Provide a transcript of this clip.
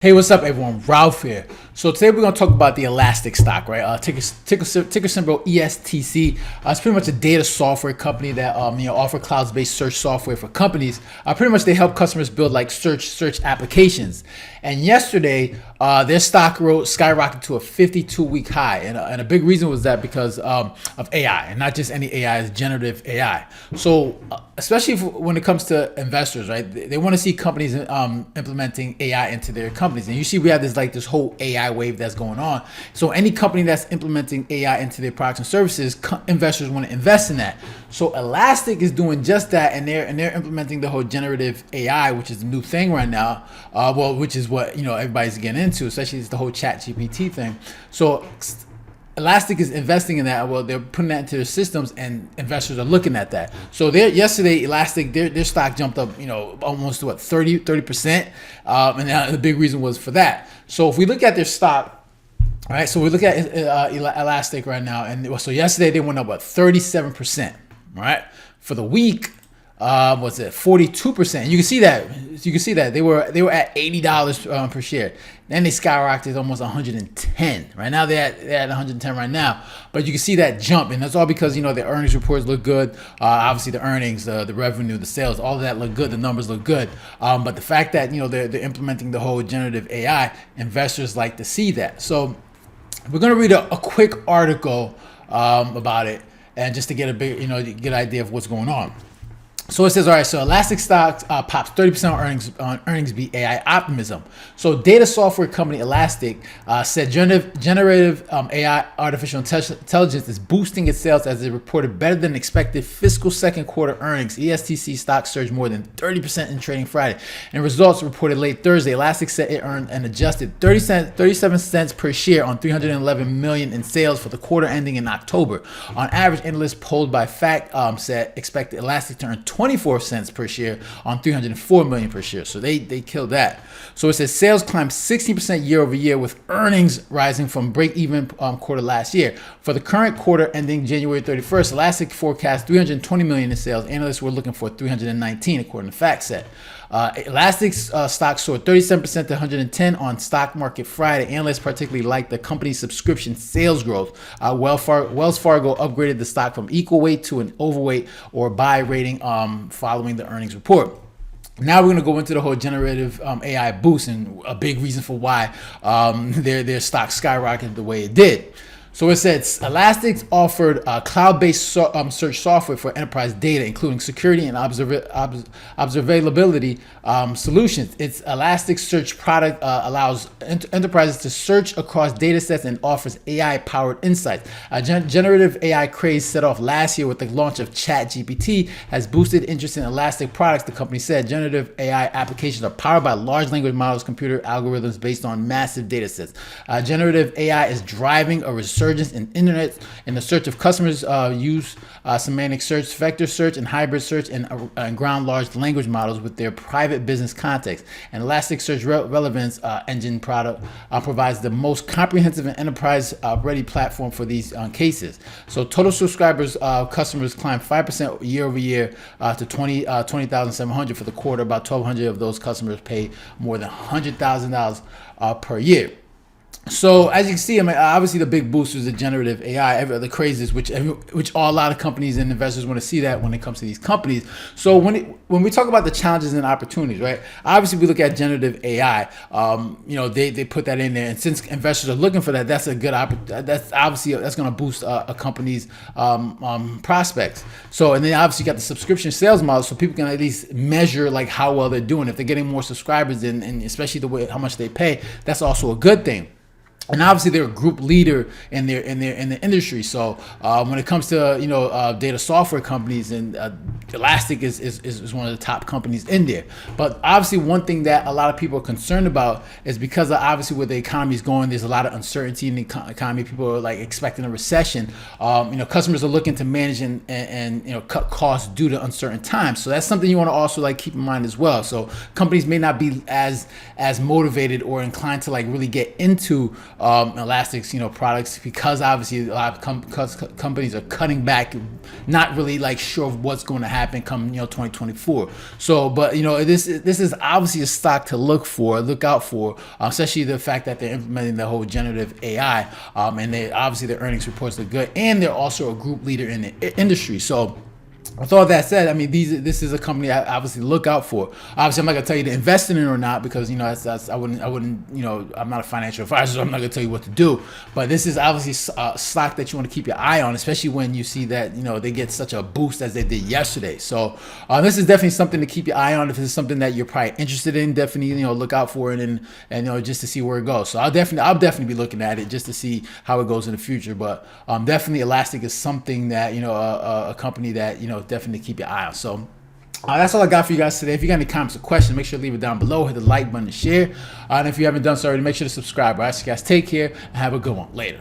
Hey, what's up, everyone? Ralph here. So today we're going to talk about the Elastic stock, right? Ticker symbol ESTC. It's pretty much a data software company that offer cloud-based search software for companies. Pretty much they help customers build like search applications. And yesterday, their stock skyrocketed to a 52-week high, and a big reason was that because of AI, and not just any AI, it's generative AI. So especially when it comes to investors, right? They want to see companies implementing AI into their companies, and you see we have this whole AI wave that's going on. So any company that's implementing AI into their products and services, investors want to invest in that. So Elastic is doing just that, and they're implementing the whole generative AI, which is the new thing right now. Which is what everybody's getting into, especially it's the whole ChatGPT thing. So Elastic is investing in that. Well, they're putting that into their systems, and investors are looking at that. So yesterday, Elastic, their stock jumped up, almost to 30%, and the big reason was for that. So if we look at their stock, all right, so we look at Elastic right now, and so yesterday they went up 37%. All right, for the week, was it 42%? You can see that they were at $80 per share. Then they skyrocketed almost 110. Right now they're at 110 right now, but you can see that jump, and that's all because the earnings reports look good. Obviously the earnings, the revenue, the sales, all of that look good. The numbers look good, but the fact that they're implementing the whole generative AI, investors like to see that. So we're gonna read a quick article about it, and just to get a big get an idea of what's going on. So it says, all right, so Elastic stock pops 30% on earnings beat AI optimism. So data software company Elastic said generative AI, artificial intelligence, is boosting its sales as it reported better than expected fiscal second quarter earnings. ESTC stock surged more than 30% in trading Friday. And results reported late Thursday, Elastic said it earned an adjusted 37 cents per share on $311 million in sales for the quarter ending in October. On average, analysts polled by Fact said expected Elastic to earn 24 cents per share on 304 million per share. So they killed that. So it says sales climbed 16% year over year, with earnings rising from break-even quarter last year. For the current quarter ending January 31st, Elastic forecast 320 million in sales. Analysts were looking for 319, according to FactSet. Elastic's stock soared 37% to 110 on Stock Market Friday. Analysts particularly liked the company's subscription sales growth. Wells Fargo upgraded the stock from equal weight to an overweight or buy rating following the earnings report. Now we're going to go into the whole generative AI boost, and a big reason for why their stock skyrocketed the way it did. So it says Elastic offered cloud-based search software for enterprise data, including security and observability solutions. Its Elastic Search product allows enterprises to search across data sets and offers AI-powered insights. Generative AI craze set off last year with the launch of ChatGPT has boosted interest in Elastic products, the company said. Generative AI applications are powered by large language models, computer algorithms based on massive data sets. Generative AI is driving a resurgence in internet in the search of customers use semantic search, vector search, and hybrid search, and ground large language models with their private business context. And Elasticsearch Relevance Engine product provides the most comprehensive and enterprise-ready platform for these cases. So total subscribers, customers climbed 5% year over year to 20,700 for the quarter. About 1,200 of those customers pay more than $100,000 per year. So as you can see, obviously the big boost is the generative AI, the crazes, which a lot of companies and investors want to see that when it comes to these companies. So when we talk about the challenges and opportunities, right? Obviously we look at generative AI. They put that in there, and since investors are looking for that, that's a good that's going to boost a company's prospects. So, and then obviously you got the subscription sales model, so people can at least measure like how well they're doing. If they're getting more subscribers, and especially the way how much they pay, that's also a good thing. And obviously they're a group leader in the industry. So when it comes to data software companies, and Elastic is one of the top companies in there. But obviously one thing that a lot of people are concerned about is because of obviously where the economy is going, there's a lot of uncertainty in the economy. People are like expecting a recession. Customers are looking to manage and cut costs due to uncertain times. So that's something you want to also like keep in mind as well. So companies may not be as motivated or inclined to like really get into Elastic's products, because obviously a lot of companies are cutting back, not really like sure of what's going to happen come 2024. So, but this is obviously a stock to look out for, especially the fact that they're implementing the whole generative AI, and they obviously their earnings reports look good, and they're also a group leader in the industry. So with all that said, I mean, this is a company I obviously look out for. Obviously, I'm not gonna tell you to invest in it or not, because that's I wouldn't I'm not a financial advisor, so I'm not gonna tell you what to do. But this is obviously a stock that you want to keep your eye on, especially when you see that they get such a boost as they did yesterday. So this is definitely something to keep your eye on. If this is something that you're probably interested in, definitely look out for it, and just to see where it goes. So I'll definitely be looking at it just to see how it goes in the future. But definitely Elastic is something that a company that definitely keep your eye on. So that's all I got for you guys today. If you got any comments or questions, make sure to leave it down below. Hit the like button and share. And if you haven't done so already, make sure to subscribe. All right, so you guys take care and have a good one. Later.